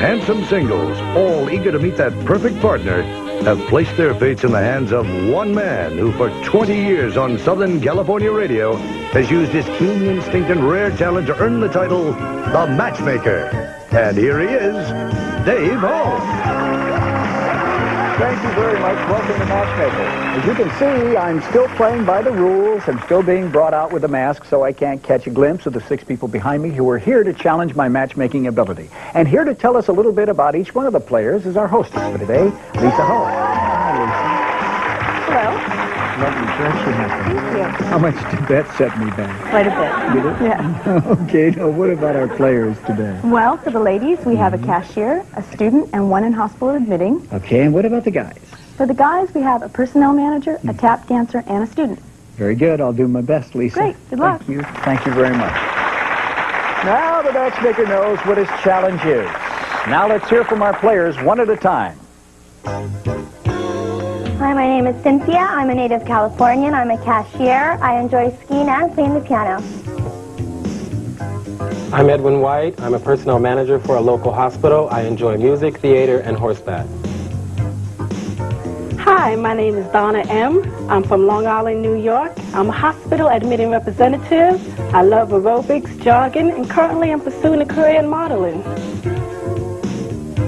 handsome singles, all eager to meet that perfect partner, have placed their fates in the hands of one man who for 20 years on Southern California radio has used his keen instinct and rare talent to earn the title, the Matchmaker. And here he is, Dave Hall. Thank you very much. Welcome to Matchmaker. As you can see, I'm still playing by the rules. I'm still being brought out with a mask, so I can't catch a glimpse of the 6 people behind me who are here to challenge my matchmaking ability. And here to tell us a little bit about each one of the players is our hostess for today, Lisa Ho. Hi, Lisa. Hello. Lovely dress you have. Thank you. How much did that set me back? Quite a bit. Did it? Yeah. Okay, now what about our players today? Well, for the ladies, we have a cashier, a student, and one in hospital admitting. Okay, and what about the guys? For the guys, we have a personnel manager, a tap dancer, and a student. Very good. I'll do my best, Lisa. Great. Good luck. Thank you. Thank you very much. Now the matchmaker knows what his challenge is. Now let's hear from our players one at a time. Hi, my name is Cynthia. I'm a native Californian. I'm a cashier. I enjoy skiing and playing the piano. I'm Edwin White. I'm a personnel manager for a local hospital. I enjoy music, theater, and horseback. Hi, my name is Donna M. I'm from Long Island, New York. I'm a hospital admitting representative. I love aerobics, jogging, and currently I'm pursuing a career in modeling.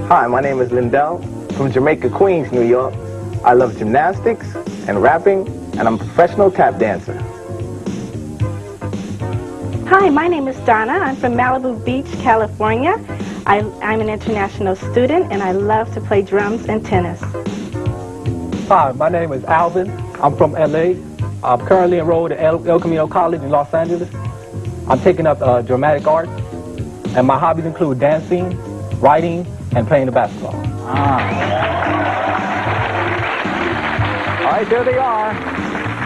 Hi, my name is Lindell from Jamaica, Queens, New York. I love gymnastics and rapping, and I'm a professional tap dancer. Hi, my name is Donna. I'm from Malibu Beach, California. I'm an international student, and I love to play drums and tennis. Hi, my name is Alvin. I'm from LA. I'm currently enrolled at El Camino College in Los Angeles. I'm taking up dramatic arts, and my hobbies include dancing, writing, and playing the basketball. All right, there they are.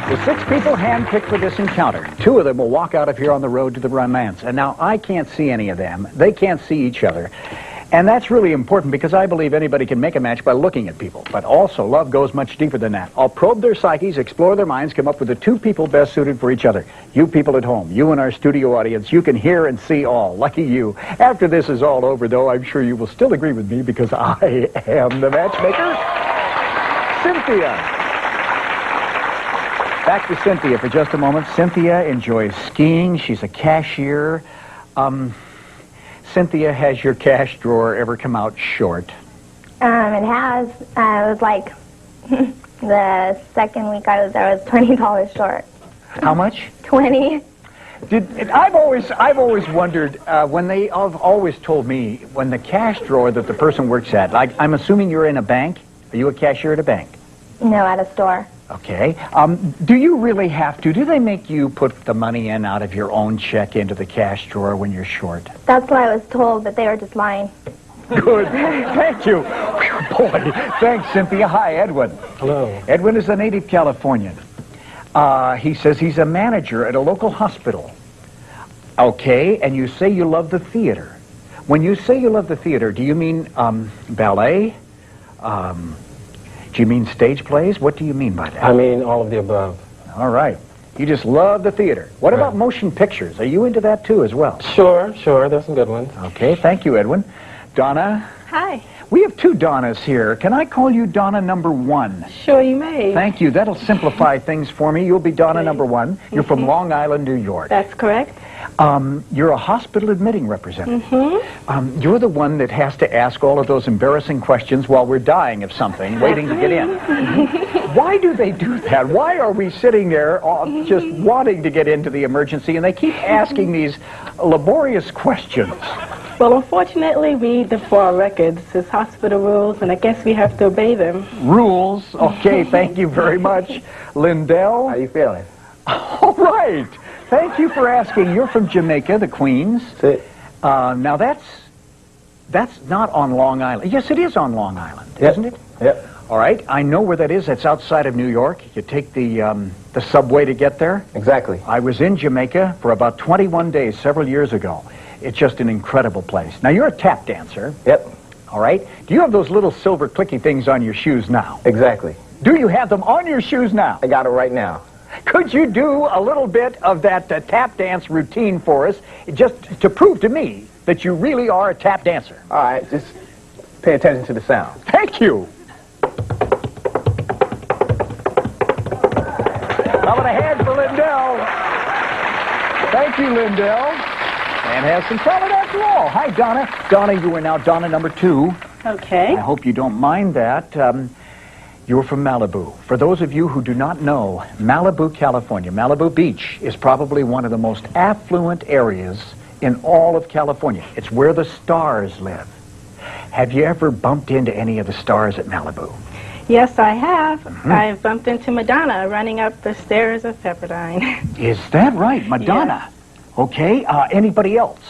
The 6 people handpicked for this encounter. 2 of them will walk out of here on the road to the romance. And now I can't see any of them. They can't see each other. And that's really important because I believe anybody can make a match by looking at people. But also, love goes much deeper than that. I'll probe their psyches, explore their minds, come up with the 2 people best suited for each other. You people at home, you and our studio audience, you can hear and see all. Lucky you. After this is all over, though, I'm sure you will still agree with me because I am the matchmaker, Cynthia. Back to Cynthia for just a moment. Cynthia enjoys skiing. She's a cashier. Cynthia, has your cash drawer ever come out short? It has. It was like the second week I was there, I was $20 short. How much? 20. I've always wondered when they have always told me when the cash drawer that the person works at, like I'm assuming you're in a bank. Are you a cashier at a bank? No, at a store. Okay. Do you really have to? Do they make you put the money in out of your own check into the cash drawer when you're short? That's what I was told, but they were just lying. Good. Thank you. Boy, thanks, Cynthia. Hi, Edwin. Hello. Edwin is a native Californian. He says he's a manager at a local hospital. Okay, and you say you love the theater. When you say you love the theater, do you mean ballet? Do you mean stage plays? What do you mean by that? I mean all of the above. All right. You just love the theater. What about motion pictures? Are you into that too as well? Sure. There's some good ones. Okay, thank you, Edwin. Donna? Hi. We have 2 Donnas here. Can I call you Donna number 1? Sure, you may. Thank you. That'll simplify things for me. You'll be Donna number 1. You're from Long Island, New York. That's correct. You're a hospital admitting representative. You're the one that has to ask all of those embarrassing questions while we're dying of something, waiting to get in. Why do they do that? Why are we sitting there just wanting to get into the emergency and they keep asking these laborious questions? Well, unfortunately, we need them for our records. It's hospital rules, and I guess we have to obey them. Rules? Okay, thank you very much. Lindell? How you feeling? All right. Thank you for asking. You're from Jamaica, the Queens. That's it. Now, that's not on Long Island. Yes, it is on Long Island, isn't it? Yep. All right. I know where that is. That's outside of New York. You take the subway to get there. Exactly. I was in Jamaica for about 21 days several years ago. It's just an incredible place. Now, you're a tap dancer. Yep. All right. Do you have those little silver clicky things on your shoes now? Exactly. Do you have them on your shoes now? I got it right now. Could you do a little bit of that tap dance routine for us, just to prove to me that you really are a tap dancer? All right, just Pay attention to the sound. Thank you. How about a hand for Lindell? Thank you, Lindell. And has some talent after all. Hi, Donna. Donna, you are now Donna number 2. Okay. I hope you don't mind that. You're from Malibu. For those of you who do not know, Malibu, California, Malibu Beach is probably one of the most affluent areas in all of California. It's where the stars live. Have you ever bumped into any of the stars at Malibu? Yes, I have. I've bumped into Madonna running up the stairs of Pepperdine. Is that right? Madonna? Yes. Okay. Anybody else?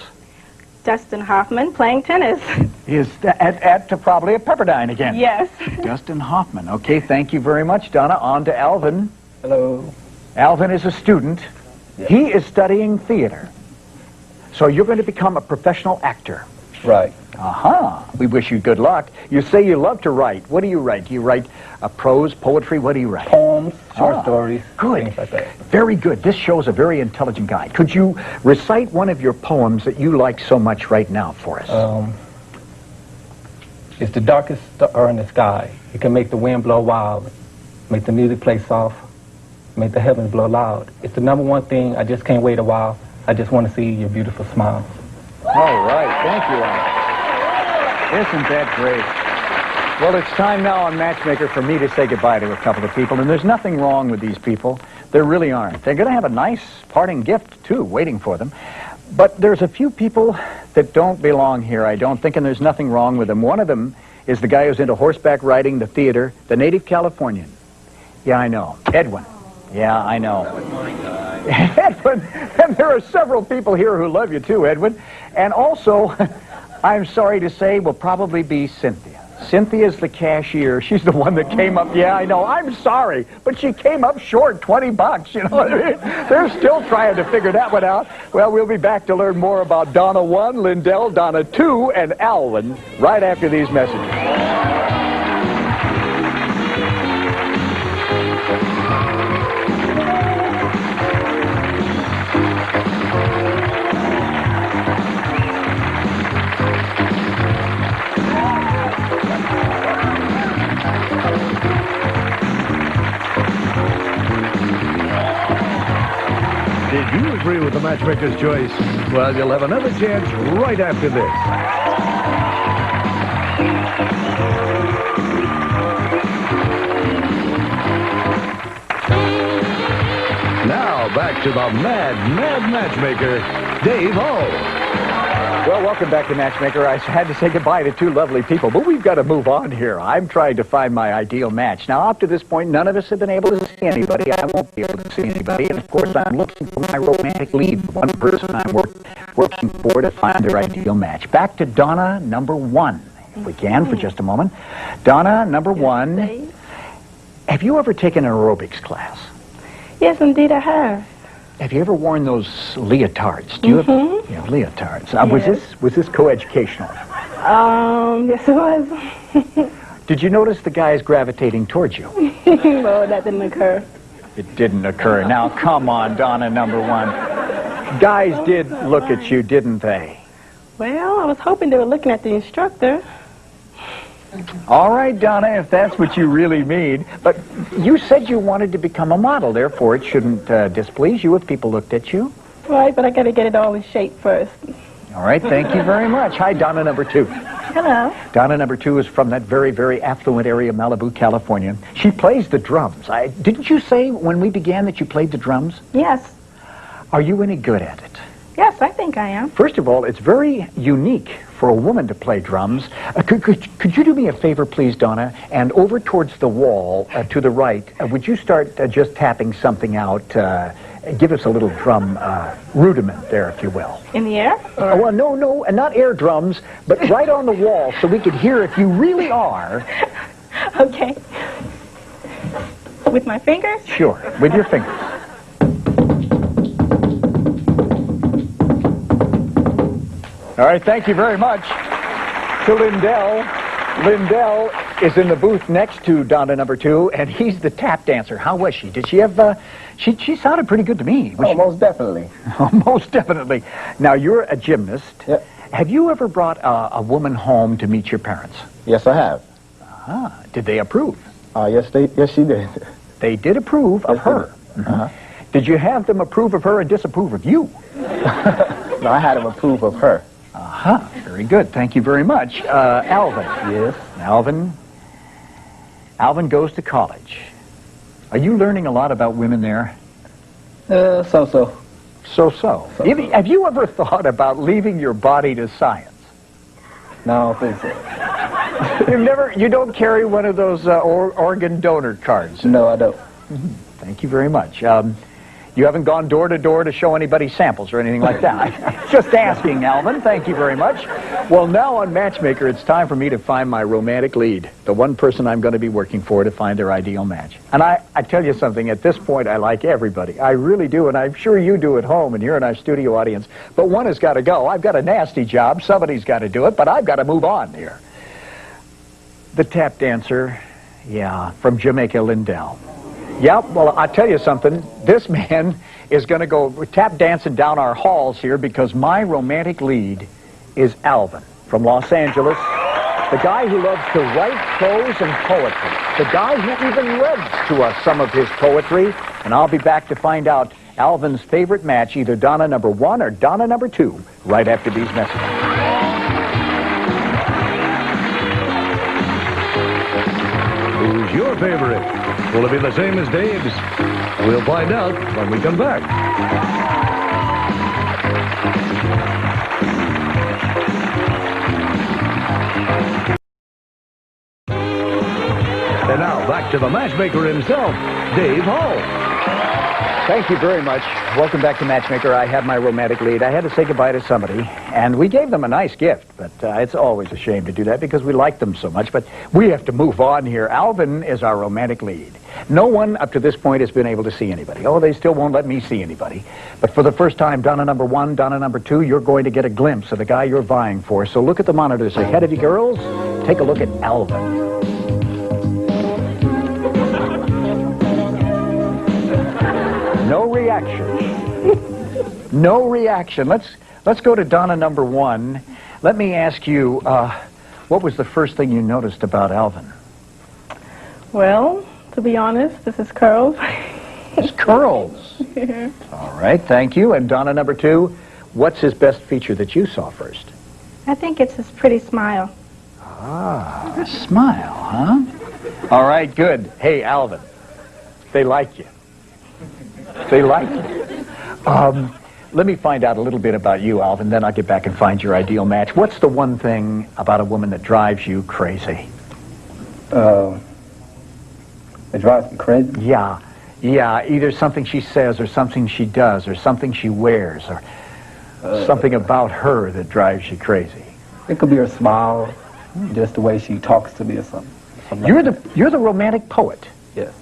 Dustin Hoffman playing tennis. Is that at probably at Pepperdine again? Yes. Dustin Hoffman. Okay, thank you very much, Donna. On to Alvin. Hello. Alvin is a student. Yeah. He is studying theater. So you're going to become a professional actor. Right. Aha. We wish you good luck. You say you love to write. What do you write? Do you write prose, poetry? What do you write? Poems, short stories, Good. things like that. Very good. This shows a very intelligent guy. Could you recite one of your poems that you like so much right now for us? It's the darkest star in the sky. It can make the wind blow wild, make the music play soft, make the heavens blow loud. It's the number one thing. I just can't wait a while. I just want to see your beautiful smile. All right. Thank you, Alan. Isn't that great? Well, it's time now on Matchmaker for me to say goodbye to a couple of people, and there's nothing wrong with these people. There really aren't. They're going to have a nice parting gift, too, waiting for them. But there's a few people that don't belong here, I don't think, and there's nothing wrong with them. One of them is the guy who's into horseback riding, the theater, the native Californian. Yeah, I know. Edwin. Yeah, I know. Edwin, and there are several people here who love you, too, Edwin. And also, I'm sorry to say, will probably be Cynthia. Cynthia's the cashier. She's the one that came up. Yeah, I know. I'm sorry, but she came up short $20. You know what I mean? They're still trying to figure that one out. Well, we'll be back to learn more about Donna 1, Lindell, Donna 2, and Alvin right after these messages. Did you agree with the Matchmaker's choice? Well, you'll have another chance right after this. Now, back to the mad matchmaker, Dave O. Well, welcome back to Matchmaker. I had to say goodbye to 2 lovely people, but we've got to move on here. I'm trying to find my ideal match. Now, up to this point, none of us have been able to see anybody. I won't be able to see anybody. And, of course, I'm looking for my romantic lead, the one person I'm working for to find their ideal match. Back to Donna number 1, if we can, for just a moment. Donna number 1, have you ever taken an aerobics class? Yes, indeed I have. Have you ever worn those leotards? Do you have leotards? Was this coeducational? Yes it was. Did you notice the guys gravitating towards you? No, that didn't occur. It didn't occur. Now, come on, Donna number 1. Guys did look at you, didn't they? Well, I was hoping they were looking at the instructor. All right, Donna, if that's what you really mean. But you said you wanted to become a model, therefore it shouldn't displease you if people looked at you. Right, but I got to get it all in shape first. All right, thank you very much. Hi, Donna number 2. Hello. Donna number 2 is from that very, very affluent area of Malibu, California. She plays the drums. Didn't you say when we began that you played the drums? Yes. Are you any good at it? Yes, I think I am. First of all, it's very unique for a woman to play drums. Could you do me a favor, please, Donna? And over towards the wall, to the right, would you start just tapping something out? Give us a little drum rudiment there, if you will. In the air? Well, no, not air drums, but right on the wall so we could hear if you really are. Okay. With my fingers? Sure, with your fingers. All right, thank you very much to Lindell. Lindell is in the booth next to Donna number 2, and he's the tap dancer. How was she? Did she have, she sounded pretty good to me. Most definitely. Most definitely. Now, you're a gymnast, Yep. Have you ever brought a woman home to meet your parents? Yes, I have. Did they approve? Yes, she did. They did approve of her. Did you have them approve of her and disapprove of you? No, I had them approve of her. Very good. Thank you very much. Alvin. Yes. Alvin goes to college. Are you learning a lot about women there? So. So. Have you ever thought about leaving your body to science? No, I don't think so. You don't carry one of those organ donor cards? No, I don't. Thank you very much. You haven't gone door to door to show anybody samples or anything like that. Just asking, Alvin. Thank you very much. Well, now on Matchmaker, it's time for me to find my romantic lead, the one person I'm going to be working for to find their ideal match. And I tell you something, at this point, I like everybody. I really do, and I'm sure you do at home and here in our studio audience. But one has got to go. I've got a nasty job. Somebody's got to do it, but I've got to move on here. The tap dancer, from Jamaica, Lindell. Yeah, well, I'll tell you something. This man is going to go tap dancing down our halls here because my romantic lead is Alvin from Los Angeles, the guy who loves to write prose and poetry, the guy who even reads to us some of his poetry, and I'll be back to find out Alvin's favorite match, either Donna number 1 or Donna number 2, right after these messages. Who's your favorite? Will it be the same as Dave's? We'll find out when we come back. And now back to the matchmaker himself, Dave Hall. Thank you very much. Welcome back to Matchmaker. I have my romantic lead. I had to say goodbye to somebody, and we gave them a nice gift, but it's always a shame to do that because we like them so much, but we have to move on here. Alvin is our romantic lead. No one up to this point has been able to see anybody. Oh, they still won't let me see anybody. But for the first time, Donna number 1, Donna number 2, you're going to get a glimpse of the guy you're vying for. So look at the monitors ahead of you, girls. Take a look at Alvin. No reaction. No reaction. Let's go to Donna number 1. Let me ask you, what was the first thing you noticed about Alvin? Well, to be honest, this is curls. His curls. All right, thank you. And Donna number 2, what's his best feature that you saw first? I think it's his pretty smile. A smile, huh? All right, good. Hey, Alvin, they like you. They like you. Let me find out a little bit about you, Alvin, then I'll get back and find your ideal match. What's the one thing about a woman that drives you crazy? It drives me crazy? Yeah, either something she says or something she does or something she wears or something about her that drives you crazy. It could be her smile, just the way she talks to me or something. You're the romantic poet. Yes.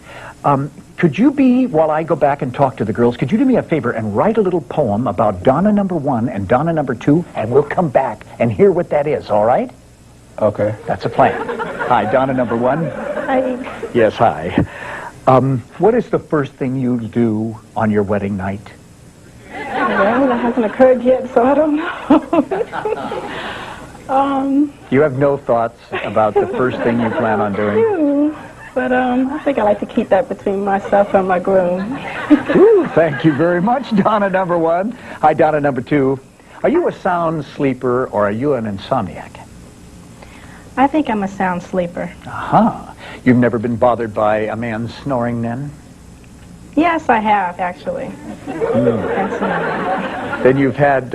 Could you be, while I go back and talk to the girls, could you do me a favor and write a little poem about Donna number 1 and Donna number 2, and we'll come back and hear what that is, all right? Okay. That's a plan. Hi, Donna number 1. Hi. Yes, hi. What is the first thing you do on your wedding night? Well, that hasn't occurred yet, so I don't know. You have no thoughts about the first thing you plan on doing? But I think I like to keep that between myself and my groom. Ooh, thank you very much, Donna number 1. Hi, Donna number 2. Are you a sound sleeper or are you an insomniac? I think I'm a sound sleeper. You've never been bothered by a man snoring then? Yes, I have, actually. Then you've had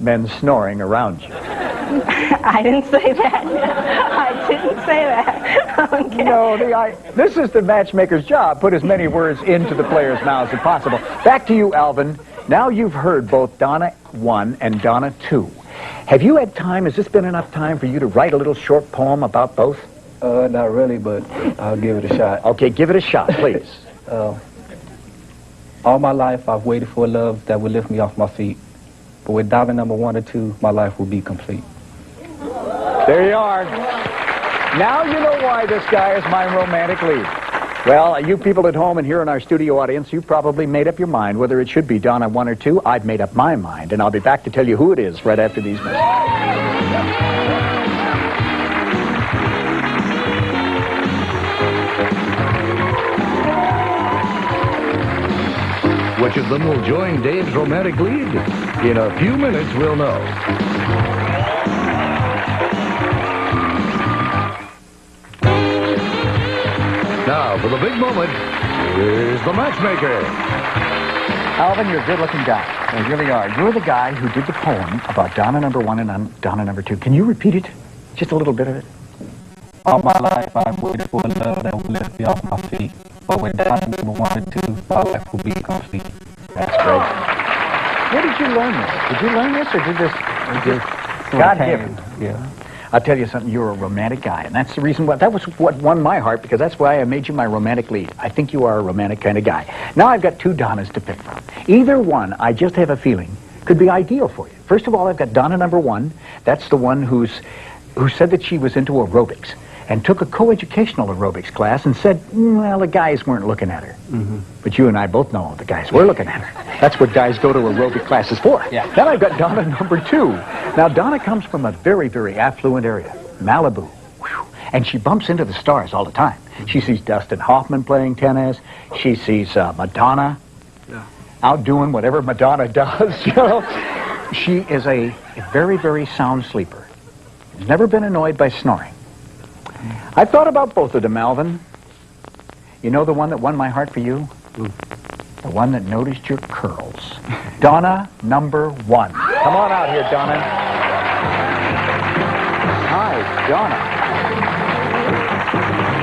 men snoring around you. I didn't say that. I didn't say that. Okay. No, this is the matchmaker's job. Put as many words into the player's mouths as possible. Back to you, Alvin. Now you've heard both Donna 1 and Donna 2. Have you had time, has this been enough time for you to write a little short poem about both? Not really, but I'll give it a shot. Okay, give it a shot, please. All my life, I've waited for a love that would lift me off my feet. But with Donna number 1 or 2, my life will be complete. There you are. Now you know why this guy is my romantic lead. Well, you people at home and here in our studio audience, you probably made up your mind whether it should be Donna 1 or 2. I've made up my mind, and I'll be back to tell you who it is right after these messages. Which of them will join Dave's romantic lead? In a few minutes, we'll know. Now, for the big moment, here's the matchmaker. Alvin, you're a good-looking guy. You really are. You're the guy who did the poem about Donna number 1 and Donna number 2. Can you repeat it? Just a little bit of it. All my life I've waited for a love that will lift me off my feet. But when Donna number 1 and 2, my life will be complete. That's great. Where did you learn this? Did you learn this, or did this God-given? Yeah. I'll tell you something, you're a romantic guy, and that's the reason why, that was what won my heart, because that's why I made you my romantic lead. I think you are a romantic kind of guy. Now I've got 2 Donnas to pick from. Either one, I just have a feeling, could be ideal for you. First of all, I've got Donna number 1. That's the one who said that she was into aerobics, and took a co-educational aerobics class and said, well, the guys weren't looking at her. Mm-hmm. But you and I both know the guys were looking at her. That's what guys go to aerobic classes for. Yeah. Then I've got Donna number 2. Now, Donna comes from a very, very affluent area, Malibu. Whew. And she bumps into the stars all the time. She sees Dustin Hoffman playing tennis. She sees Madonna out doing whatever Madonna does, you know. She is a very, very sound sleeper. Has never been annoyed by snoring. I've thought about both of them, Alvin. You know the one that won my heart for you? The one that noticed your curls. Donna number 1. Come on out here, Donna. Hi, Donna.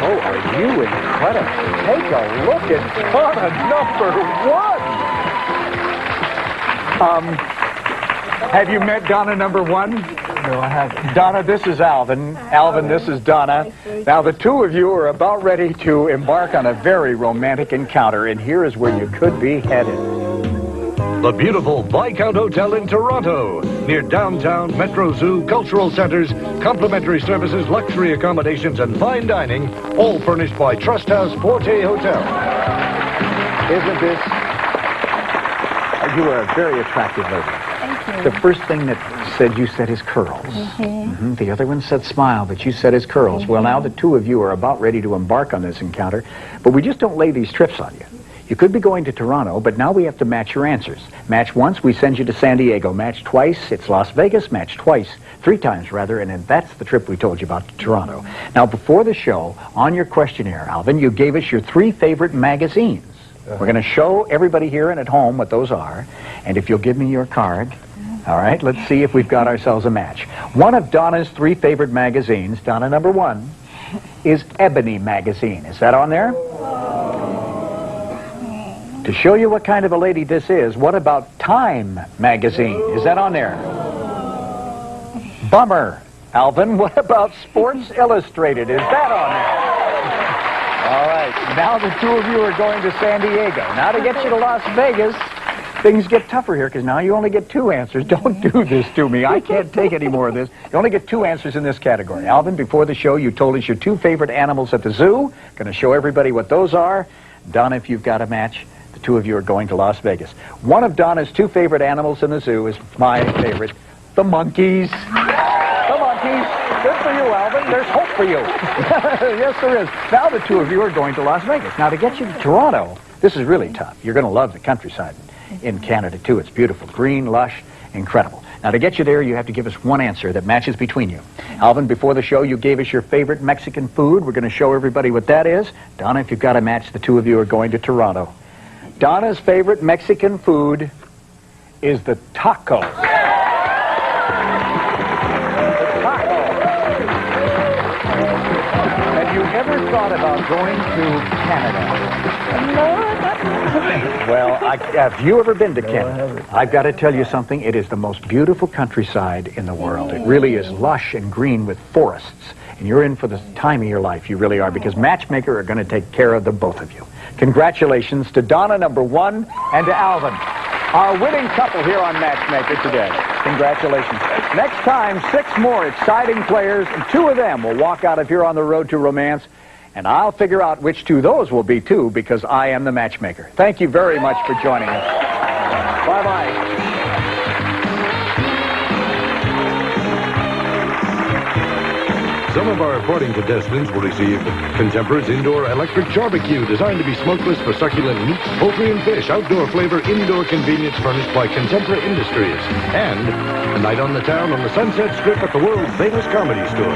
Oh, are you incredible? Take a look at Donna number 1. Have you met Donna number 1? No, I haven't. Donna, this is Alvin. Alvin, this is Donna. Now, the 2 of you are about ready to embark on a very romantic encounter, and here is where you could be headed. The beautiful Viscount Hotel in Toronto, near downtown, Metro Zoo, cultural centers, complimentary services, luxury accommodations, and fine dining, all furnished by Trust House Forte Hotel. Isn't this? You are a very attractive lady. Thank you. The first thing that you said his curls. Mm-hmm. The other one said smile, but you said his curls. Well, now the 2 of you are about ready to embark on this encounter, but we just don't lay these trips on you. You could be going to Toronto, but now we have to match your answers. Match once, we send you to San Diego. Match twice, it's Las Vegas. Match twice, 3 times rather, and then that's the trip we told you about to Toronto. Now, before the show, on your questionnaire, Alvin, you gave us your 3 favorite magazines. We're going to show everybody here and at home what those are, and if you'll give me your card. All right, let's see if we've got ourselves a match. One of Donna's 3 favorite magazines, Donna number 1, is Ebony magazine. Is that on there? To show you what kind of a lady this is, what about Time magazine? Is that on there? Bummer. Alvin, what about Sports Illustrated? Is that on there? All right, now the 2 of you are going to San Diego. Now to get you to Las Vegas, things get tougher here because now you only get 2 answers. Don't do this to me. I can't take any more of this. You only get 2 answers in this category. Alvin, before the show, you told us your 2 favorite animals at the zoo. Going to show everybody what those are. Donna, if you've got a match, the 2 of you are going to Las Vegas. One of Donna's 2 favorite animals in the zoo is my favorite, the monkeys. The monkeys. Good for you, Alvin. There's hope for you. Yes, there is. Now the 2 of you are going to Las Vegas. Now, to get you to Toronto, this is really tough. You're going to love the countryside in Canada, too. It's beautiful. Green, lush, incredible. Now, to get you there, you have to give us one answer that matches between you. Alvin, before the show, you gave us your favorite Mexican food. We're going to show everybody what that is. Donna, if you've got a match, the 2 of you are going to Toronto. Donna's favorite Mexican food is the taco. Have you ever thought about going to Canada? Well, have you ever been to Canada? I've got to tell you something. It is the most beautiful countryside in the world. It really is lush and green with forests. And you're in for the time of your life. You really are, because Matchmaker are going to take care of the both of you. Congratulations to Donna number 1 and to Alvin, our winning couple here on Matchmaker today. Congratulations. Next time, 6 more exciting players, and 2 of them will walk out of here on the road to romance. And I'll figure out which two those will be, too, because I am the matchmaker. Thank you very much for joining us. Bye-bye. Some of our reporting contestants will receive Contemporary's Indoor Electric Barbecue, designed to be smokeless for succulent meat, poultry, and fish. Outdoor flavor, indoor convenience furnished by Contemporary Industries. And a night on the town on the Sunset Strip at the world-famous Comedy Store.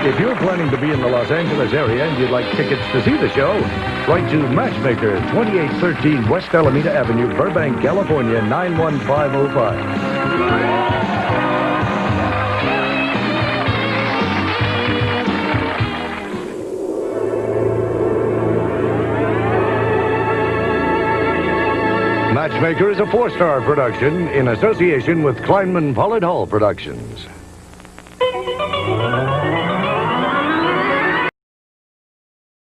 If you're planning to be in the Los Angeles area and you'd like tickets to see the show, write to Matchmaker, 2813 West Alameda Avenue, Burbank, California, 91505. Matchmaker is a four-star production in association with Kleinman Pollard Hall Productions.